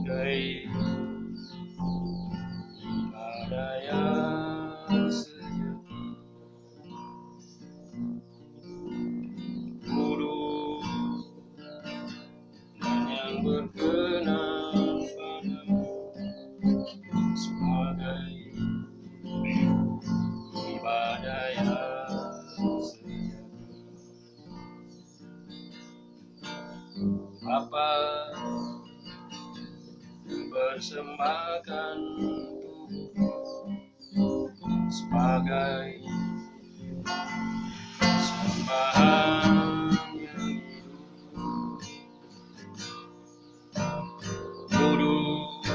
sebagai ibadah yang sejati, kudus dan yang berkenan padamu, sebagai ibadah yang sejati. Bapa, persembahkan tubuh sebagai sembahan yang hidup, kudus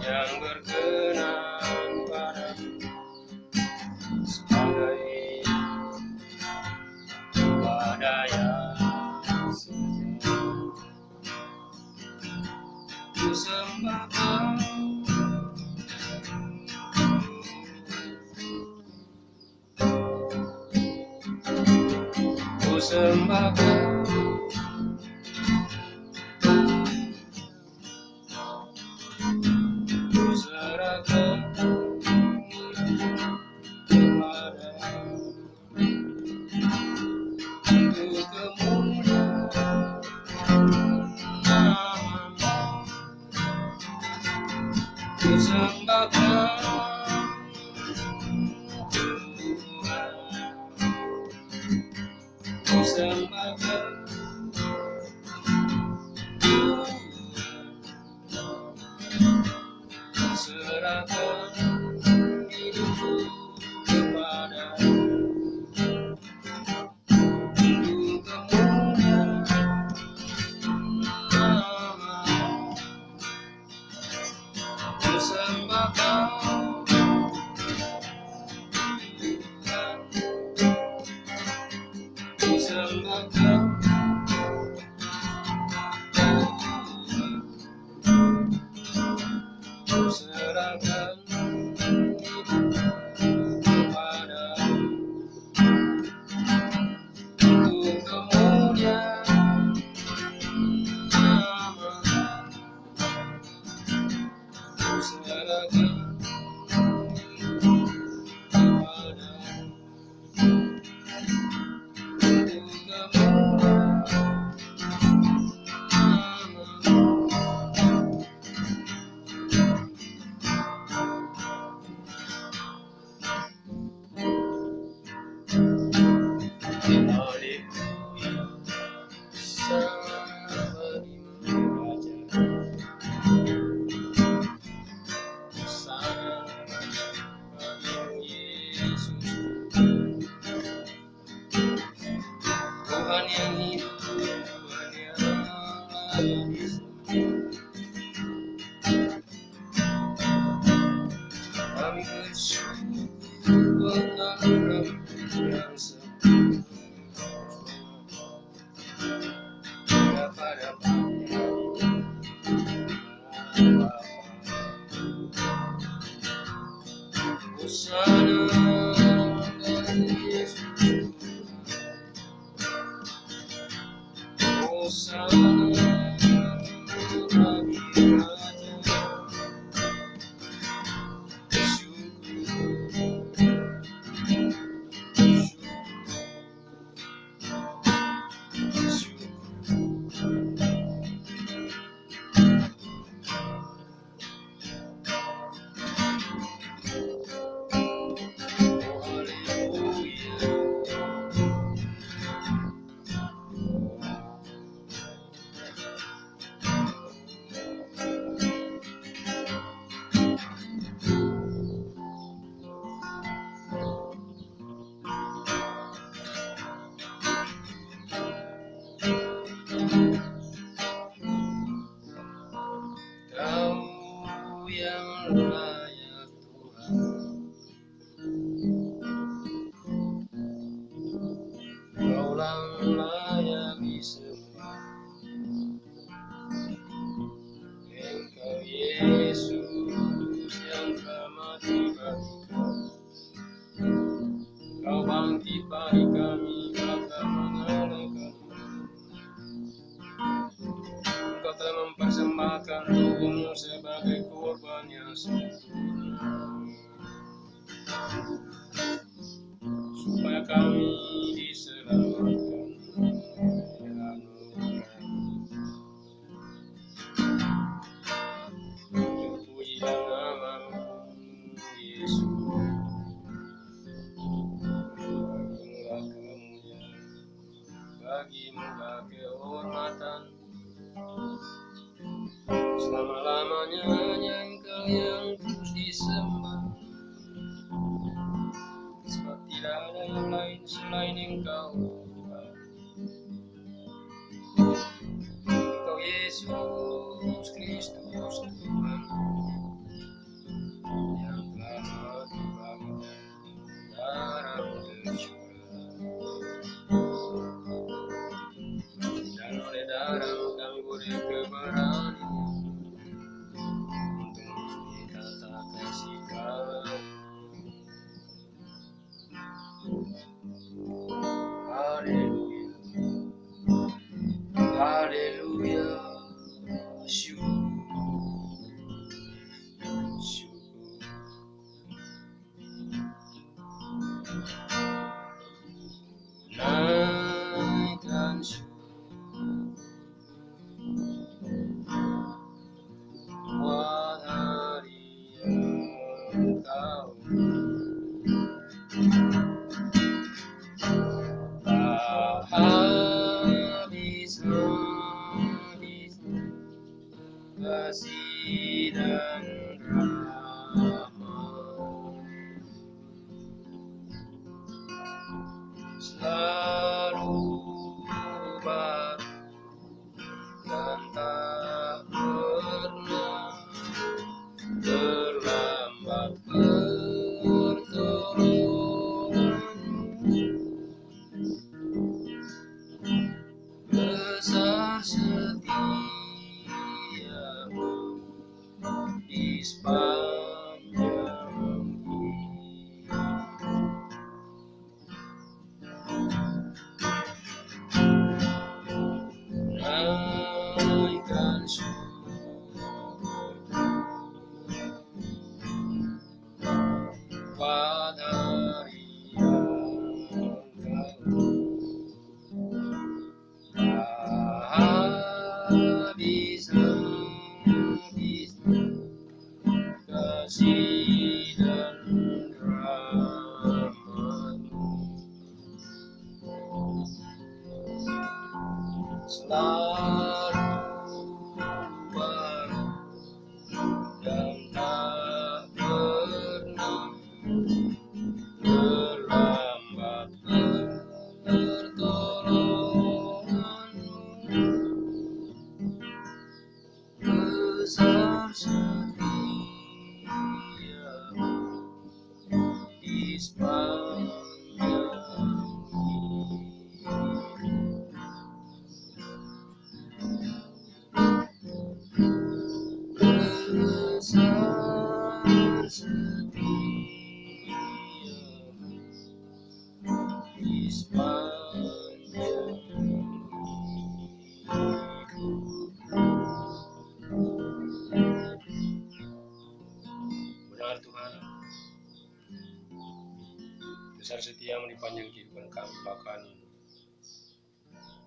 yang berkenan padamu, sebagai ibadah yang sejati. Ku sembah Kau, ku sembah Kau, ku serahkan kepadamu untuk kemuliaan nama-Mu. Ku sembah Kau, Tuhan. Ku sembah Kau, Tuhan. Serahkan hidupku kepadamu untuk kemuliaan nama-Mu. Ku sembah Kau, Tuhan. Ku sembah Kau, Tuhan. Ku serahkan hidupku kepadamu untuk kemuliaan nama-Mu. Ku serahkan hidupku kepadamu untuk kemuliaan nama-Mu. Haleluya, sama di Raja, sana Yesus, Tuhan yang hidup, Tuhan yang abadi. Kami bersyukur pengaruh yang sempurna pada Hosana dari Yesus, Hosana Engkau telah mempersembahkan tubuhmu sebagai korban yang sempurna, supaya kami diselamatkan oleh anugerah. Terpujilah namamu, Yesus. Bagimulah kemuliaan, bagimulah kehormatan, selama-lamanya hanya Engkau yang terus disembah. Sebab tidak ada yang lain selain Engkau, Tuhan. Engkau Yesus Kristus Tuhan, yang telah mati bagi darah tercurah, dan oleh darah kami boleh keberanian untuk menyatakan kasih Kau. Haleluya, haleluya, syukur, syukur. Naikkan syukur buat hari yang Kau tak habis-habis kasih dan rahmat, selalu baru dan tak pernah terlambat pertolonganmu. Besar setiamu di sepanjang hidup. Naikkan syukur buat hari yang Kau tak habis-habis kasih dan rahmat-Mu, selalu baru dan tak pernah terlambat pertolongan-Mu. Besar setiamu di sepanjang hidup. Besar setiamu di sepanjang hidup. Benar Tuhan, besar setiamu di panjang kehidupan kami, bahkan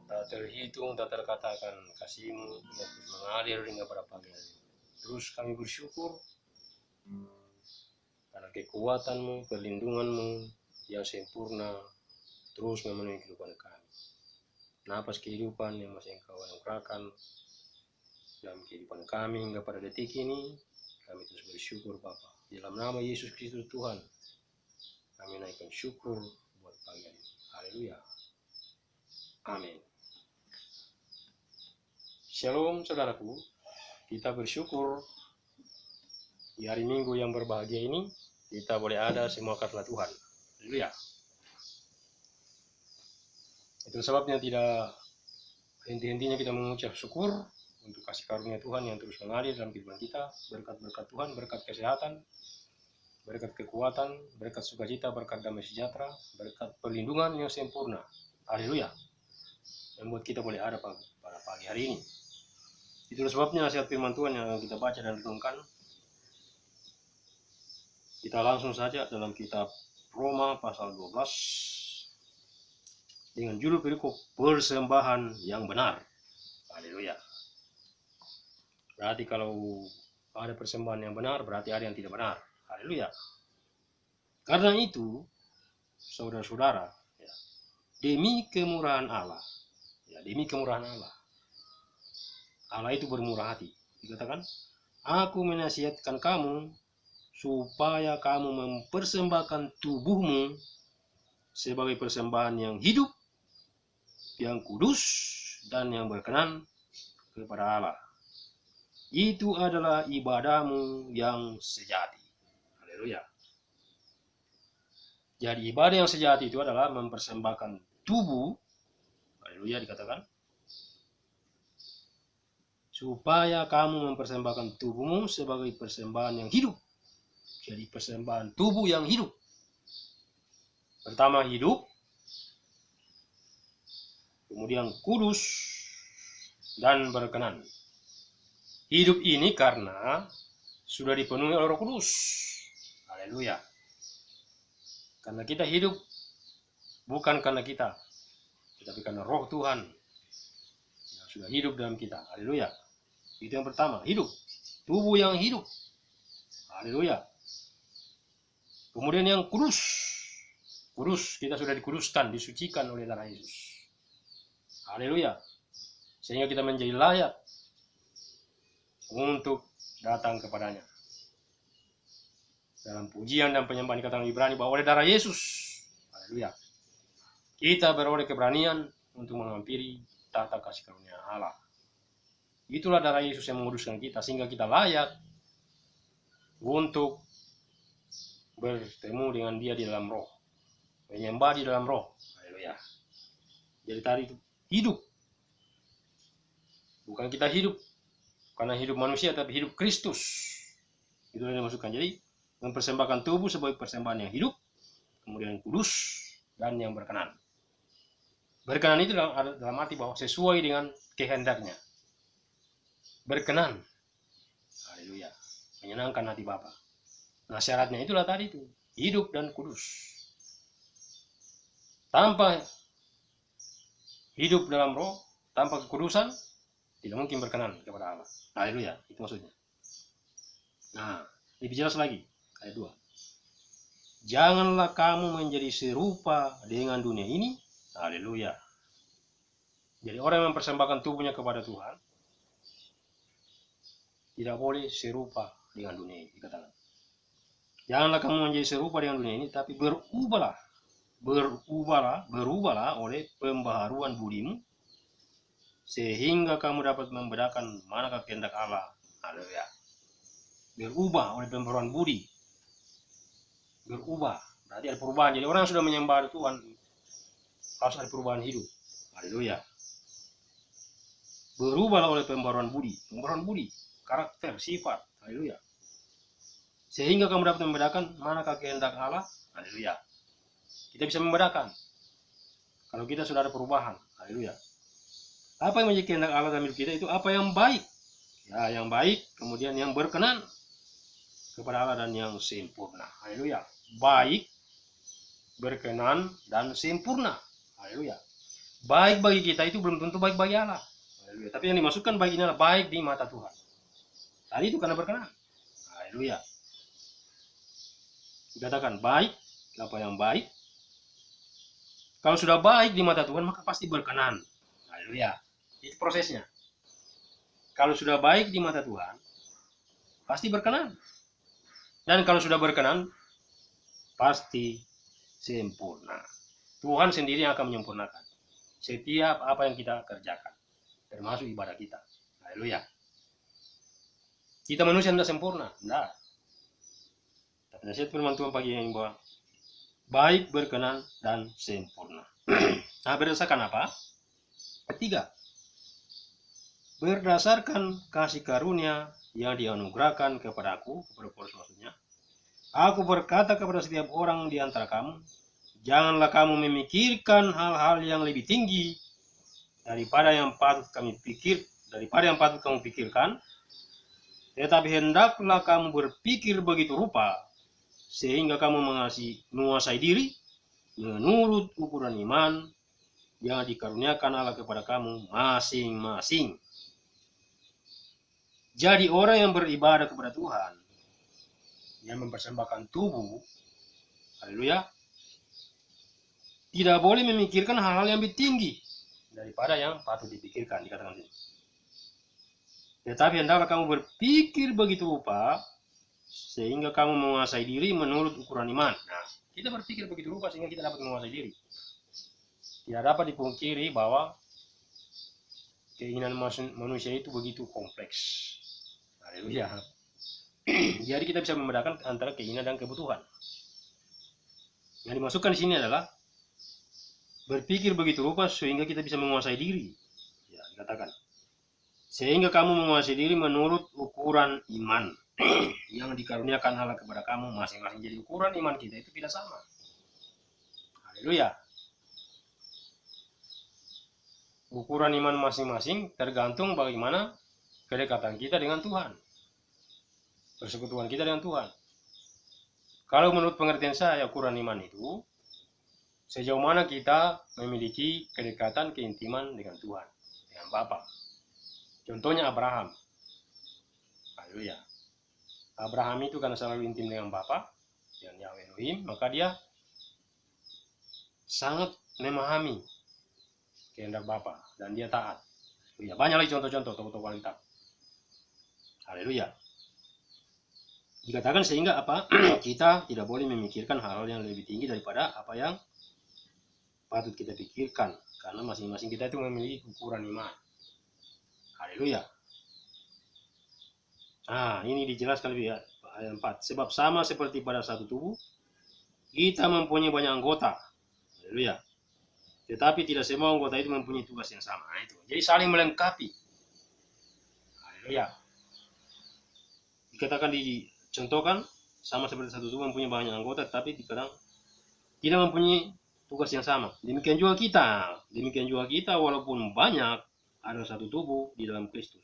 tak terhitung, tak terkatakan kasih-Mu yang terus mengalir hingga pada pagi hari. Terus kami bersyukur karena kekuatan-Mu, perlindungan-Mu yang sempurna terus memenuhi kehidupan kami. Napas kehidupan yang masih Engkau anugerahkan dalam kehidupan kami hingga pada detik ini, kami terus bersyukur Bapa. Di dalam nama Yesus Kristus Tuhan, kami naikkan syukur buat pagi hari ini. Haleluya. Amin. Shalom saudaraku, kita bersyukur di hari Minggu yang berbahagia ini, kita boleh ada semua karena Tuhan. Haleluya. Itu sebabnya tidak henti-hentinya kita mengucap syukur untuk kasih karunia Tuhan yang terus mengalir dalam kehidupan kita, berkat-berkat Tuhan, berkat kesehatan, berkat kekuatan, berkat sukacita, berkat damai sejahtera, berkat perlindungan yang sempurna. Haleluya. Membuat kita boleh ada pada pagi hari ini. Itulah sebabnya nasihat firman Tuhan yang kita baca dan renungkan. Kita langsung saja dalam kitab Roma pasal 12 dengan judul perikop persembahan yang benar. Haleluya. Berarti kalau ada persembahan yang benar, berarti ada yang tidak benar. Haleluya. Karena itu, saudara-saudara, ya, demi kemurahan Allah, Allah itu bermurah hati. Dikatakan, aku menasihatkan kamu supaya kamu mempersembahkan tubuhmu sebagai persembahan yang hidup, yang kudus, dan yang berkenan kepada Allah. Itu adalah ibadahmu yang sejati. Haleluya. Jadi ibadah yang sejati itu adalah mempersembahkan tubuh. Haleluya, dikatakan. Supaya kamu mempersembahkan tubuhmu sebagai persembahan yang hidup. Jadi persembahan tubuh yang hidup. Pertama hidup, kemudian kudus, dan berkenan. Hidup ini karena sudah dipenuhi oleh Roh Kudus. Haleluya. Karena kita hidup bukan karena kita, tetapi karena Roh Tuhan yang sudah hidup dalam kita. Haleluya. Itu yang pertama, hidup. Tubuh yang hidup. Haleluya. Kemudian yang kudus. Kudus, kita sudah dikuduskan, disucikan oleh darah Yesus. Haleluya. Sehingga kita menjadi layak untuk datang kepadanya. Dalam pujian dan penyembahan dikatakan Ibrani bahwa oleh darah Yesus, haleluya, kita beroleh keberanian untuk menghampiri tahta kasih karunia Allah. Itulah darah Yesus yang menguduskan kita sehingga kita layak untuk bertemu dengan Dia di dalam roh, menyembah di dalam roh. Haleluya. Jadi tadi itu hidup. Bukan kita hidup karena hidup manusia, tapi hidup Kristus. Itu yang dimaksudkan. Jadi mempersembahkan tubuh sebagai persembahan yang hidup, kemudian kudus, dan yang berkenan. Berkenan itu dalam arti bahwa sesuai dengan kehendaknya. Berkenan. Haleluya. Menyenangkan hati Bapa. Nah syaratnya itulah tadi itu. Hidup dan kudus. Tanpa hidup dalam roh, tanpa kekudusan, tidak mungkin berkenan kepada Allah. Haleluya. Itu maksudnya. Nah, lebih jelas lagi. Ayat 2. Janganlah kamu menjadi serupa dengan dunia ini. Haleluya. Jadi orang yang mempersembahkan tubuhnya kepada Tuhan tidak boleh serupa dengan dunia ini, dikatakan. Janganlah kamu menjadi serupa dengan dunia ini, tapi berubahlah oleh pembaharuan budimu, sehingga kamu dapat membedakan manakah kehendak Allah. Haleluya. Berubah oleh pembaharuan budi. Berubah, berarti ada perubahan. Jadi orang yang sudah menyembah Tuhan harus ada perubahan hidup. Haleluya. Berubahlah oleh pembaharuan budi. Pembaharuan budi, karakter, sifat. Haleluya. Sehingga kamu dapat membedakan manakah kehendak Allah. Haleluya. Kita bisa membedakan kalau kita sudah ada perubahan. Haleluya. Apa yang menjadi kehendak Allah dalam hidup kita itu apa yang baik. Ya, yang baik, kemudian yang berkenan kepada Allah dan yang sempurna. Haleluya. Baik, berkenan, dan sempurna. Haleluya. Baik bagi kita itu belum tentu baik bagi Allah. Haleluya. Tapi yang dimaksudkan baik ini adalah baik di mata Tuhan. Tadi itu karena berkenan. Haleluya. Dikatakan baik, apa yang baik. Kalau sudah baik di mata Tuhan, maka pasti berkenan. Haleluya. Itu prosesnya. Kalau sudah baik di mata Tuhan, pasti berkenan. Dan kalau sudah berkenan, pasti sempurna. Tuhan sendiri yang akan menyempurnakan setiap apa yang kita kerjakan, termasuk ibadah kita. Haleluya. Kita manusia tidak sempurna, tidak. Tapi nasihat firman Tuhan pagi ini bahwa baik, berkenan, dan sempurna. Nah, berdasarkan apa? Ketiga, berdasarkan kasih karunia yang dianugerahkan kepadaku, kepada Paulus maksudnya, aku berkata kepada setiap orang di antara kamu, janganlah kamu memikirkan hal-hal yang lebih tinggi daripada yang patut kami pikir daripada yang patut kamu pikirkan, tetapi hendaklah kamu berpikir begitu rupa, sehingga kamu menguasai diri menurut ukuran iman yang dikaruniakan Allah kepada kamu masing-masing. Jadi orang yang beribadah kepada Tuhan, yang mempersembahkan tubuh, haleluya, tidak boleh memikirkan hal-hal yang lebih tinggi daripada yang patut dipikirkan, dikatakan sini. Tetapi hendaklah kamu berpikir begitu rupa, sehingga kamu menguasai diri menurut ukuran iman. Nah, kita berpikir begitu rupa sehingga kita dapat menguasai diri. Tidak dapat dipungkiri bahwa keinginan manusia itu begitu kompleks. Haleluya. Jadi kita bisa membedakan antara keinginan dan kebutuhan. Yang dimasukkan di sini adalah berpikir begitu rupa sehingga kita bisa menguasai diri. Ya, dikatakan. Sehingga kamu menguasai diri menurut ukuran iman yang dikaruniakan Allah kepada kamu masing-masing. Jadi ukuran iman kita itu tidak sama. Haleluya. Ukuran iman masing-masing tergantung bagaimana kedekatan kita dengan Tuhan. Persekutuan kita dengan Tuhan. Kalau menurut pengertian saya, ukuran iman itu sejauh mana kita memiliki kedekatan, keintiman dengan Tuhan, dengan Bapa. Contohnya Abraham. Haleluya. Abraham itu karena selalu intim dengan Bapa, dengan Yahweh Elohim, maka dia sangat memahami kehendak Bapa dan dia taat. Ya, banyak lagi contoh-contoh tokoh-tokoh Alkitab. Haleluya. Dikatakan sehingga apa? Kita tidak boleh memikirkan hal-hal yang lebih tinggi daripada apa yang patut kita pikirkan, karena masing-masing kita itu memiliki ukuran iman. Haleluya. Nah, ini dijelaskan lebih ayat 4. Sebab sama seperti pada satu tubuh, kita mempunyai banyak anggota. Haleluya. Tetapi tidak semua anggota itu mempunyai tugas yang sama. Nah, itu. Jadi saling melengkapi. Haleluya. Dikatakan dicontohkan sama seperti satu tubuh mempunyai banyak anggota, tetapi kadang tidak mempunyai tugas yang sama. Demikian juga kita walaupun banyak ada satu tubuh di dalam Kristus.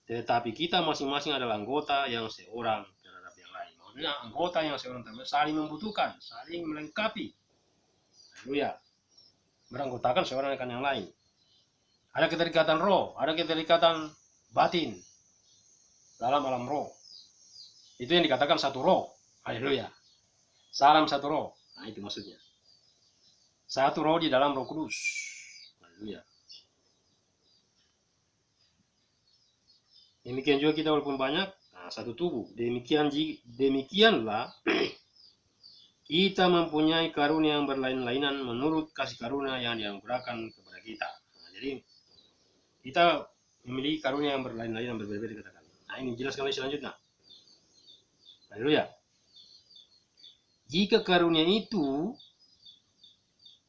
Tetapi kita masing-masing adalah anggota yang seorang terhadap yang lain. Maksudnya anggota yang seorang terhadap saling membutuhkan, saling melengkapi. Haleluya. Beranggotakan seorang akan yang lain. Ada keterikatan roh, ada keterikatan batin dalam alam roh. Itu yang dikatakan satu roh. Haleluya. Salam satu roh. Nah, itu maksudnya. Satu roh di dalam Roh Kudus. Haleluya. Demikian juga kita walaupun banyak, nah, satu tubuh. Demikianlah kita mempunyai karunia yang berlain-lainan menurut kasih karunia yang dianugerahkan kepada kita. Nah, jadi kita memiliki karunia yang berlain-lainan, berbeda-beda dikatakan. Nah, ini jelaskan lagi selanjutnya. Haleluya. Jika karunia itu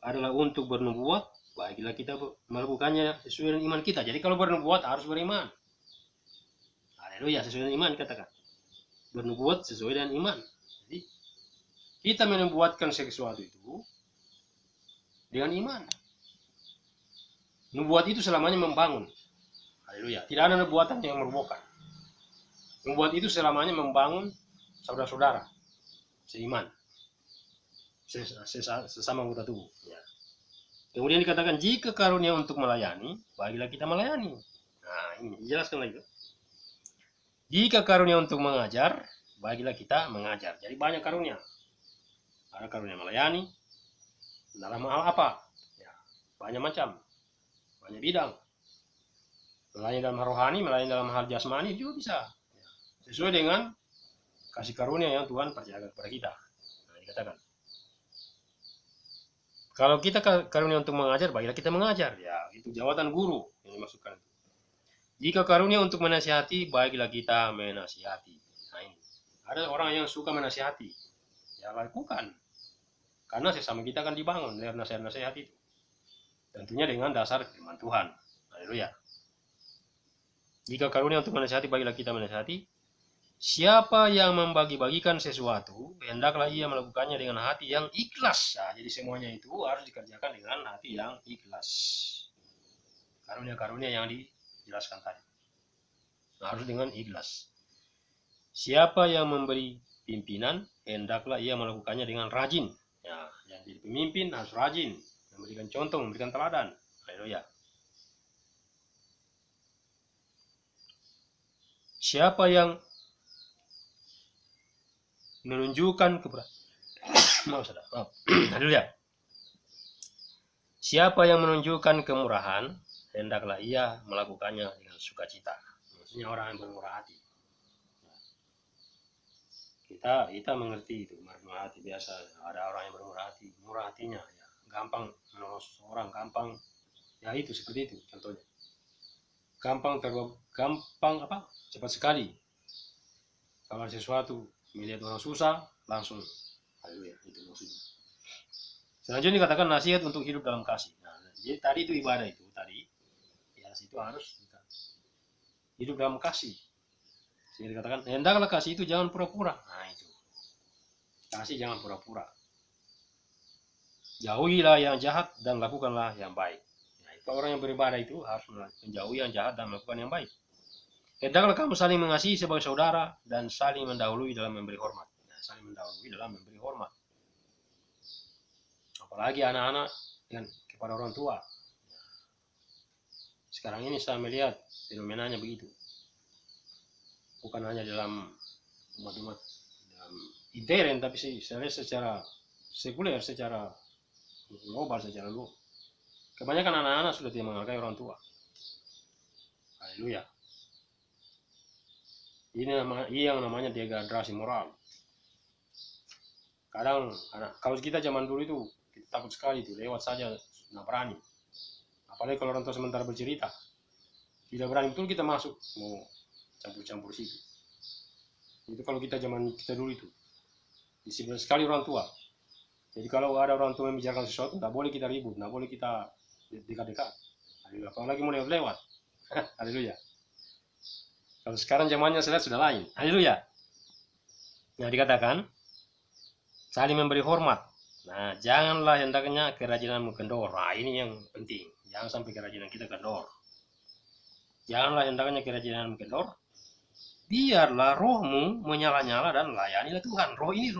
adalah untuk bernubuat, baiklah kita melakukannya sesuai dengan iman kita. Jadi kalau bernubuat harus beriman. Haleluya, sesuai dengan iman katakan. Bernubuat sesuai dengan iman. Jadi kita menubuatkan sesuatu itu dengan iman. Nubuat itu selamanya membangun. Haleluya. Tidak ada nubuatan yang merobohkan. Nubuat itu selamanya membangun saudara-saudara seiman, sesama anggota tubuh. Ya. Kemudian dikatakan jika karunia untuk melayani, baiklah kita melayani. Nah, ini dijelaskan lagi. Jika karunia untuk mengajar, baiklah kita mengajar. Jadi banyak karunia. Ada karunia melayani dalam hal apa? Ya, banyak macam, banyak bidang. Melayani dalam hal rohani, melayani dalam hal jasmani juga bisa. Ya, sesuai dengan kasih karunia yang Tuhan percayakan kepada kita. Nah, dikatakan. Kalau kita karunia untuk mengajar, baiklah kita mengajar. Ya, itu jawatan guru yang dimaksudkan. Jika karunia untuk menasihati, baiklah kita menasihati. Nah, ini. Ada orang yang suka menasihati. Ya, lakukan. Karena sesama kita akan dibangun dengan nasihat-nasihat itu. Tentunya dengan dasar firman Tuhan. Haleluya. Jika karunia untuk menasihati, baiklah kita menasihati. Siapa yang membagi-bagikan sesuatu, hendaklah ia melakukannya dengan hati yang ikhlas. Nah, jadi semuanya itu harus dikerjakan dengan hati yang ikhlas. Karunia-karunia yang jelaskan tadi. Harus dengan ikhlas. Siapa yang memberi pimpinan, hendaklah ia melakukannya dengan rajin. Ya, yang jadi pemimpin harus rajin, memberikan contoh, memberikan teladan. Haleluya. Siapa yang menunjukkan Haleluya. Siapa yang menunjukkan kemurahan, hendaklah ia melakukannya dengan sukacita. Maksudnya orang yang bermurah hati. Kita mengerti itu, bermurah hati biasa. Ada orang yang bermurah hati, murah hatinya, ya, gampang menolong seseorang, gampang, ya itu seperti itu contohnya. Gampang cepat sekali. Kalau ada sesuatu melihat orang susah, langsung, haleluya, itu maksudnya. Selanjutnya dikatakan nasihat untuk hidup dalam kasih. Nah, jadi tadi itu ibadah itu tadi, ya itu harus kita hidup dalam kasih. Sehingga dikatakan hendaklah kasih itu jangan pura-pura. Nah itu, kasih jangan pura-pura. Jauhilah yang jahat dan lakukanlah yang baik. Nah, itu orang yang beribadah itu harus menjauhi yang jahat dan melakukan yang baik. Hendaklah kamu saling mengasihi sebagai saudara dan saling mendahului dalam memberi hormat. Nah, saling mendahului dalam memberi hormat. Apalagi anak-anak dengan kepada orang tua. Sekarang ini saya melihat fenomenanya begitu. Bukan hanya dalam umat-umat dalam intern, tapi saya lihat secara sekuler, secara global, secara luas. Kebanyakan anak-anak sudah tidak menghargai orang tua. Haleluya. Ini yang namanya degradasi moral. Kadang kalau kita zaman dulu itu kita takut sekali itu, lewat saja nggak berani. Apalagi kalau orang tua sementara bercerita, tidak berani betul kita masuk mau campur-campur situ. Itu kalau kita zaman kita dulu itu disiplin sekali orang tua. Jadi kalau ada orang tua yang membicarakan sesuatu, nggak boleh kita ribut, nggak boleh kita dekat-dekat. Apalagi mau lewat-lewat. Haleluya. Kalau sekarang zamannya saya lihat sudah lain. Haleluya. Nah, dikatakan saling memberi hormat. Nah, janganlah hendaknya kerajinanmu kendor. Nah, ini yang penting. Jangan sampai kerajinan kita kendor. Janganlah hendaknya kerajinanmu kendor. Biarlah rohmu menyala-nyala dan layanilah Tuhan. Roh ini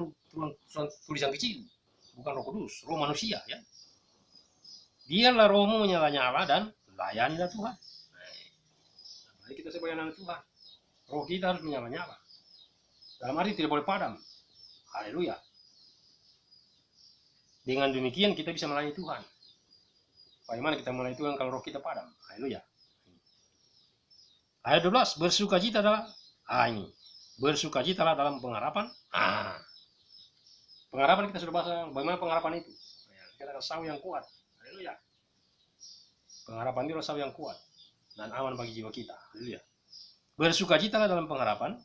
tulisan kecil, bukan Roh Kudus, roh manusia ya. Biarlah rohmu menyala-nyala dan layanilah Tuhan. Nah, kita sebagai anak Tuhan, roh kita harus menyala-nyala. Dalam arti tidak boleh padam. Haleluya. Dengan demikian kita bisa melayani Tuhan. Bagaimana kita melayani Tuhan kalau roh kita padam? Haleluya. Ayat 12, bersukacita adalah ini. Bersukacitalah dalam pengharapan. Pengharapan kita sudah bahas. Bagaimana pengharapan itu? Kita akan saw yang kuat. Haleluya. Pengharapan itu saw yang kuat dan aman bagi jiwa kita. Haleluya. Bersukacitalah dalam pengharapan.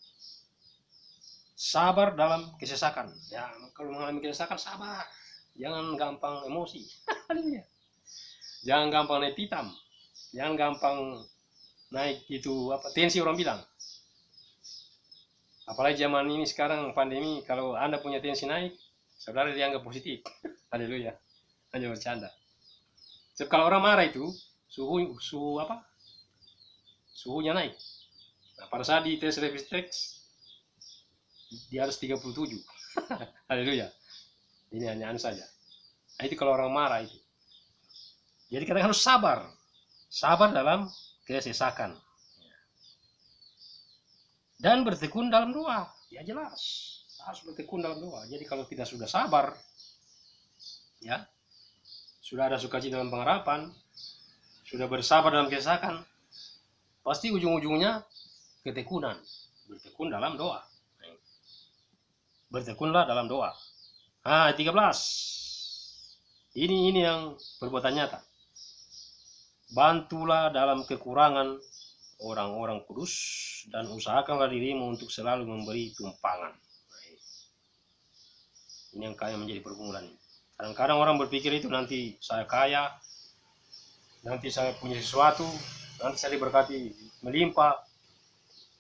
Sabar dalam kesesakan. Ya, kalau mengalami kesesakan sabar. Jangan gampang emosi. Haleluya. Jangan gampang naik hitam. Jangan gampang naik itu tensi orang bilang. Apalagi zaman ini sekarang pandemi, kalau Anda punya tensi naik, saudara dianggap positif. Haleluya. Hanya bercanda. Sebab kalau orang marah itu suhunya naik. Nah, pada saat di tes rapid test di atas 37. Haleluya. Ini hanya saja. Nah, itu kalau orang marah itu. Jadi kita harus sabar. Sabar dalam kesesakan. Dan bertekun dalam doa. Ya jelas. Harus bertekun dalam doa. Jadi kalau kita sudah sabar, ya, sudah ada sukacita dalam pengharapan, sudah bersabar dalam kesesakan, pasti ujung-ujungnya ketekunan. Bertekun dalam doa. Bertekunlah dalam doa. 13. Ini yang perbuatan nyata. Bantulah dalam kekurangan orang-orang kudus dan usahakanlah dirimu untuk selalu memberi tumpangan. Ini yang kaya menjadi pergumulan. Kadang-kadang orang berpikir itu nanti saya kaya, nanti saya punya sesuatu, nanti saya diberkati melimpah,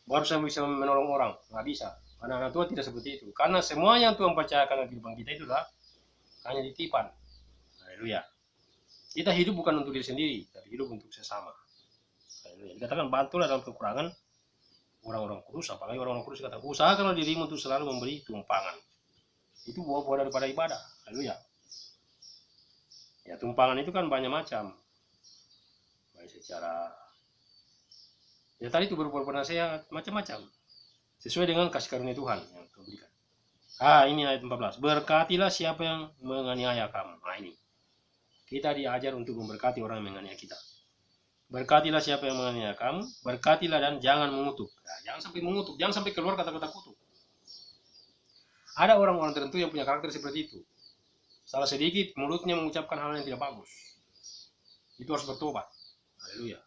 baru saya bisa menolong orang. Nggak bisa. Anak-anak Tuhan tidak seperti itu. Karena semua yang Tuhan percayakan dalam kehidupan kita itu adalah hanya titipan. Haleluya. Kita hidup bukan untuk diri sendiri, tapi hidup untuk sesama. Dikatakan bantulah dalam kekurangan orang-orang kudus, apalagi orang-orang kudus kata usahakanlah dirimu untuk selalu memberi tumpangan. Itu buah-buah daripada ibadah. Haleluya. Ya, tumpangan itu kan banyak macam. Baik secara ya tadi itu berupa nasihat macam-macam. Sesuai dengan kasih karunia Tuhan yang Tuhan berikan. Ini ayat 14. Berkatilah siapa yang menganiaya kamu. Nah ini. Kita diajar untuk memberkati orang yang menganiaya kita. Berkatilah siapa yang menganiaya kamu, berkatilah dan jangan mengutuk. Nah, jangan sampai mengutuk, jangan sampai keluar kata-kata kutuk. Ada orang-orang tertentu yang punya karakter seperti itu. Salah sedikit, mulutnya mengucapkan hal yang tidak bagus. Itu harus bertobat. Haleluya.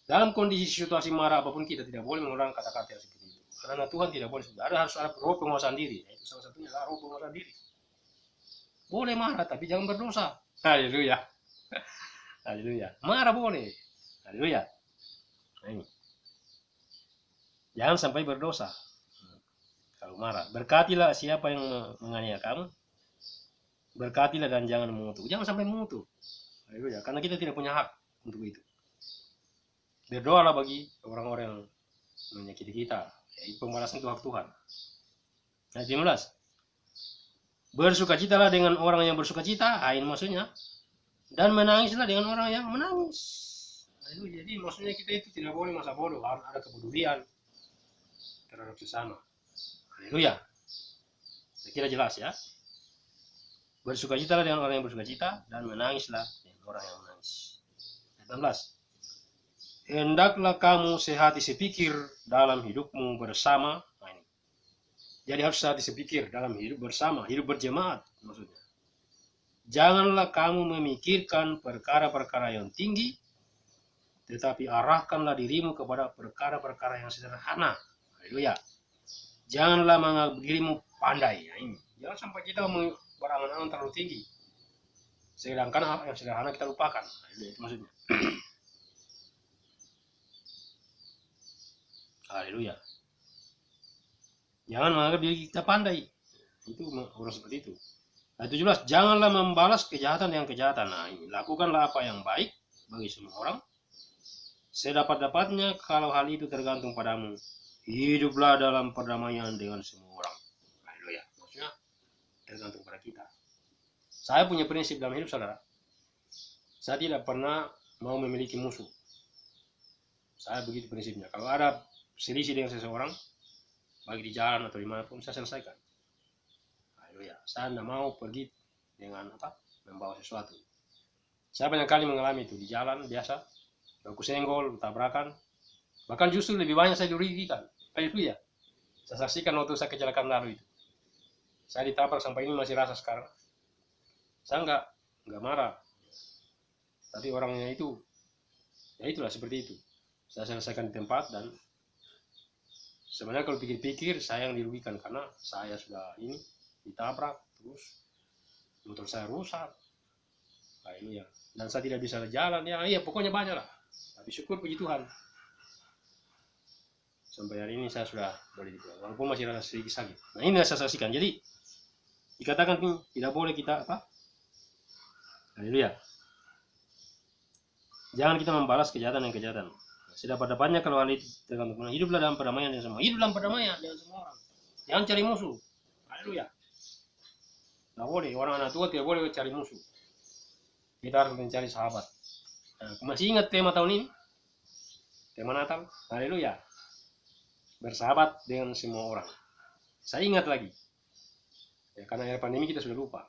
Dalam kondisi situasi marah apapun kita tidak boleh mengulang kata-kata yang seperti itu. Karena Tuhan tidak boleh. Harus ada roh penguasaan diri. Itu salah satunya adalah roh penguasaan diri. Boleh marah, tapi jangan berdosa. Haleluya. Haleluya. Marah boleh. Haleluya. Nah, ini. Jangan sampai berdosa. Kalau marah. Berkatilah siapa yang menganiaya kamu. Berkatilah dan jangan mengutuk. Jangan sampai mengutuk. Haleluya. Karena kita tidak punya hak untuk itu. Berdoalah bagi orang-orang yang menyakiti kita. Yaitu pembalasan itu hak Tuhan. Ayat 15. Bersukacitalah dengan orang yang bersukacita. Ini maksudnya. Dan menangislah dengan orang yang menangis. Jadi maksudnya kita itu tidak boleh masa bodoh. Harus ada kepedulian terhadap sesama. Haleluya. Saya kira jelas ya. Bersukacitalah dengan orang yang bersukacita. Dan menangislah dengan orang yang menangis. Ayat 16. Hendaklah kamu sehati sepikir dalam hidupmu bersama. Nah ini. Jadi harus sehati sepikir dalam hidup bersama. Hidup berjemaat maksudnya. Janganlah kamu memikirkan perkara-perkara yang tinggi, tetapi arahkanlah dirimu kepada perkara-perkara yang sederhana. Haleluya. Janganlah menganggap dirimu pandai. Nah, ini. Jangan sampai kita berangan-angan terlalu tinggi. Sedangkan hal yang sederhana kita lupakan. Haleluya, itu maksudnya. Haleluya. Jangan menganggap diri kita pandai. Itu orang seperti itu. Ayat 17, janganlah membalas kejahatan dengan kejahatan. Nah, ini, lakukanlah apa yang baik bagi semua orang. Sedapat-dapatnya kalau hal itu tergantung padamu. Hiduplah dalam perdamaian dengan semua orang. Haleluya. Maksudnya tergantung pada kita. Saya punya prinsip dalam hidup, saudara. Saya tidak pernah mau memiliki musuh. Saya begitu prinsipnya. Kalau ada selisih dengan seseorang, baik di jalan atau dimanapun, saya selesaikan. Ya, saya tidak mau pergi dengan membawa sesuatu. Saya banyak kali mengalami itu di jalan biasa, aku senggol, tabrakan, bahkan justru lebih banyak saya dirugikan. Itu ya, saya saksikan waktu saya kecelakaan lalu itu. Saya ditabrak sampai ini masih rasa sekarang. Saya nggak marah, tapi orangnya itu, ya itulah seperti itu. Saya selesaikan di tempat dan sebenarnya kalau pikir-pikir saya yang dirugikan karena saya sudah ini. Ditabrak, terus motor saya rusak. Haleluya. Dan saya tidak bisa jalan. Ya, iya, pokoknya banyak lah. Tapi syukur puji Tuhan. Sampai hari ini saya sudah boleh dipulang. Walaupun masih rasa sedikit sakit. Nah, ini saya saksikan. Jadi, dikatakan nih, tidak boleh kita Haleluya. Jangan kita membalas kejahatan dengan kejahatan. Sedapat-dapatnya kalau hal itu tergantung. Hiduplah dalam perdamaian dengan semua. Hidup dalam perdamaian dengan semua orang. Jangan cari musuh. Haleluya. Tidak boleh, orang anak tua tidak boleh cari musuh. Kita harus mencari sahabat. Nah, masih ingat tema tahun ini? Tema Natal? Haleluya. Bersahabat dengan semua orang. Saya ingat lagi. Ya, karena era pandemi kita sudah lupa.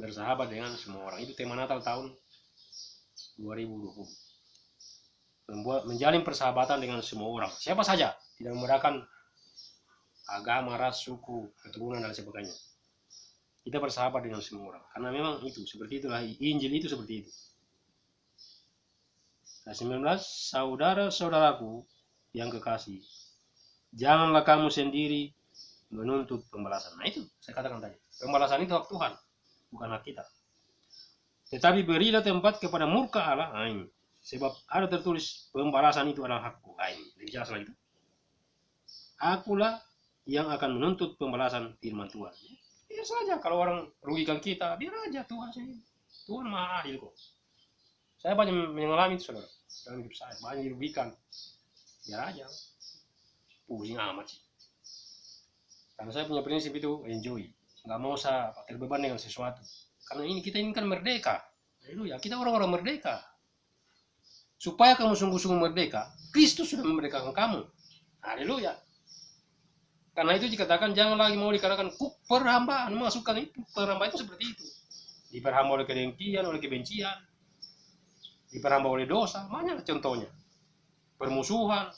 Bersahabat dengan semua orang. Itu tema Natal tahun 2020. Menjalin persahabatan dengan semua orang. Siapa saja. Tidak membedakan agama, ras, suku, keturunan, dan sebagainya. Kita bersahabat dengan semua orang. Karena memang itu, seperti itulah. Injil itu seperti itu. Nah, 19, saudara-saudaraku yang kekasih, janganlah kamu sendiri menuntut pembalasan. Nah itu, saya katakan tadi. Pembalasan itu hak Tuhan, bukan hak kita. Tetapi berilah tempat kepada murka Allah. Nah, ini. Sebab ada tertulis, pembalasan itu adalah hakku. Nah, ini. Lebih jelas lagi itu. Akulah yang akan menuntut pembalasan firman Tuhan. Biar saja kalau orang rugikan kita, biar aja Tuhan sendiri. Tuhan maha adil kok. Saya banyak mengalami itu, saudara. dalam hidup saya. Banyak dirugikan. Biar aja. Pusing amat sih. Karena saya punya prinsip itu enjoy. Nggak mau saya terbeban dengan sesuatu. Karena kita ini kan merdeka. Haleluya. Kita orang-orang merdeka. Supaya kamu sungguh-sungguh merdeka, Kristus sudah memerdekakan kamu. Haleluya. Karena itu dikatakan jangan lagi mau dikatakan perhambaan. Masukkan itu. Perhambaan itu seperti itu. Diperhamba oleh kedengkian, oleh kebencian. Diperhamba oleh dosa. Banyak contohnya. Permusuhan.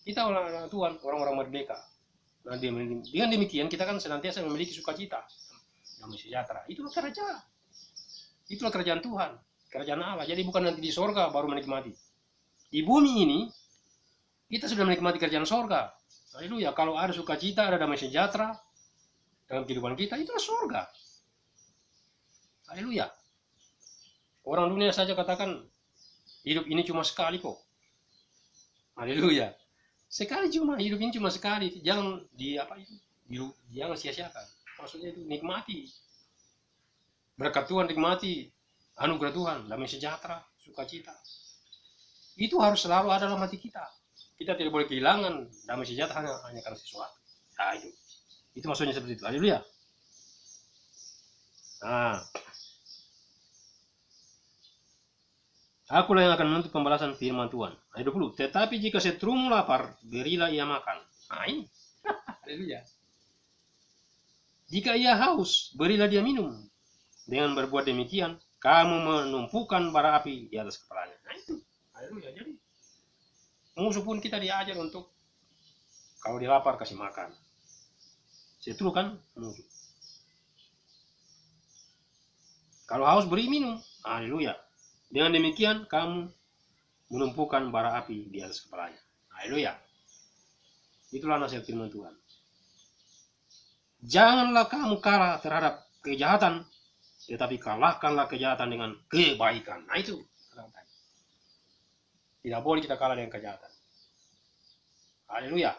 Kita orang-orang Tuhan, orang-orang merdeka. Nah, dengan demikian kita kan senantiasa memiliki sukacita, damai sejahtera. Itulah kerajaan. Itulah kerajaan Tuhan, kerajaan Allah. Jadi bukan nanti di sorga baru menikmati. Di bumi ini kita sudah menikmati kerajaan sorga. Haleluya. Kalau ada sukacita, ada damai sejahtera dalam kehidupan kita, itulah sorga. Haleluya. Orang dunia saja katakan hidup ini cuma sekali kok. Haleluya. Sekali cuma, hidup ini cuma sekali. Jangan jangan sia-siakan. Maksudnya itu nikmati. Berkat Tuhan nikmati. Anugerah Tuhan, damai sejahtera, sukacita. Itu harus selalu ada dalam hati kita. Kita tidak boleh kehilangan damai sejahtera hanya karena sesuatu. Nah, itu maksudnya seperti itu. Haleluya. Nah, akulah yang akan menuntut pembalasan firman Tuhan. Ayat 20. Tetapi jika seterumu lapar, berilah ia makan. Nah ini. Haleluya. Jika ia haus, berilah dia minum. Dengan berbuat demikian, kamu menumpukan bara api di atas kepalanya. Nah itu. Haleluya. Jadi, musuh pun kita diajar untuk kalau dia lapar, kasih makan. Setru kan musuh. Kalau haus, beri minum. Haleluya. Dengan demikian kamu menumpukan bara api di atas kepalanya. Haleluya. Itulah nasihat firman Tuhan. Janganlah kamu kalah terhadap kejahatan, tetapi kalahkanlah kejahatan dengan kebaikan. Nah itu. Tidak boleh kita kalah dengan kejahatan. Haleluya.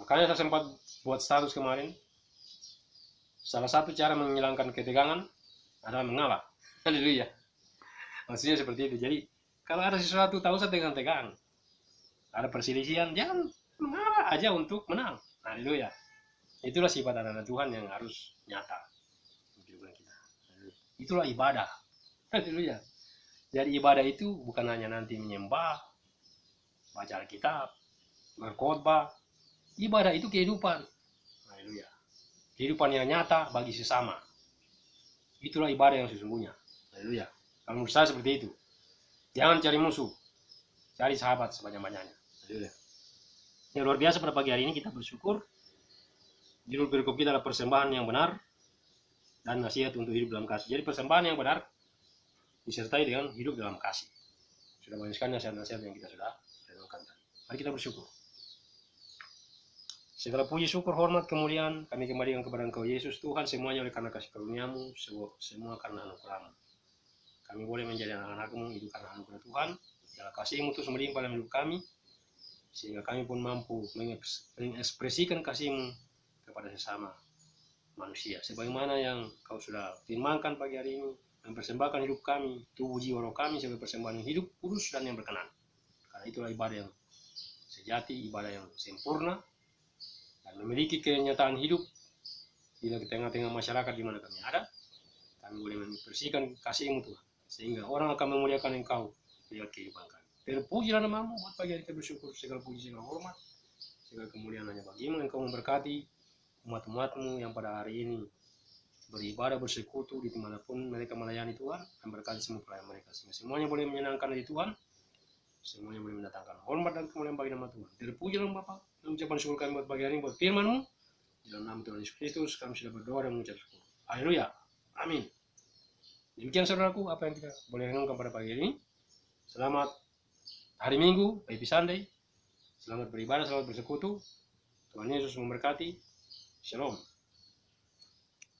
Makanya saya sempat buat status kemarin. Salah satu cara menghilangkan ketegangan adalah mengalah. Haleluya. Maksudnya seperti itu. Jadi kalau ada sesuatu tahu saja tegang-tegang. Ada perselisihan, jangan mengalah aja untuk menang. Haleluya. Itulah sifat anak-anak Tuhan yang harus nyata. Itulah ibadah. Haleluya. Jadi ibadah itu bukan hanya nanti menyembah, baca Alkitab, berkhotbah. Ibadah itu kehidupan. Haleluya. Kehidupan yang nyata bagi sesama. Itulah ibadah yang sesungguhnya. Haleluya. Kalau menurut saya seperti itu. Jangan cari musuh. Cari sahabat sebanyak-banyaknya. Haleluya. Yang luar biasa pada pagi hari ini kita bersyukur. Judul perikop kita adalah persembahan yang benar dan nasihat untuk hidup dalam kasih. Jadi persembahan yang benar disertai dengan hidup dalam kasih. Sudah banyak sekali nasihat-nasihat yang kita sudah renungkan tadi. Mari kita bersyukur. Segala puji, syukur, hormat, kemuliaan kami kembalikan kepada Engkau Yesus Tuhan, semuanya oleh karena kasih karunia-Mu, semua karena anugerah-Mu. Kami boleh menjadi anak-anak-Mu itu karena anugerah Tuhan. Segala kasih-Mu terus melimpah dalam hidup kami, sehingga kami pun mampu mengekspresikan kasih-Mu kepada sesama manusia. Sebagaimana yang Kau sudah firmankan pagi hari ini, mempersembahkan hidup kami, tubuh jiwa roh kami sebagai persembahan yang hidup, kudus dan yang berkenan. Karena itulah ibadah yang sejati, ibadah yang sempurna, dan memiliki kenyataan hidup di tengah-tengah masyarakat di mana kami ada. Kami boleh membersihkan kasih-Mu Tuhan, sehingga orang akan memuliakan Engkau lewat kehidupan kami. Terpujilah nama-Mu, buat pagi hari kita bersyukur, segala puji, segala hormat, segala kemuliaan hanya bagi-Mu. Engkau memberkati umat-umat-Mu yang pada hari ini beribadah, bersekutu di dimanapun mereka melayani Tuhan, dan berkati semua pelayan mereka, sehingga semuanya boleh menyenangkan hati Tuhan, semuanya boleh mendatangkan hormat dan kemuliaan bagi nama Tuhan. Terpujilah Bapa, mengucapkan syukur kami buat pagi hari ini, buat firman-Mu. Di dalam nama Tuhan Yesus Kristus kami sudah berdoa dan mengucap syukur. Haleluya. Amin. Demikian saudaraku apa yang kita boleh renungkan pada pagi ini. Selamat hari Minggu, Happy Sunday. Selamat beribadah, selamat bersekutu. Tuhan Yesus memberkati. Shalom.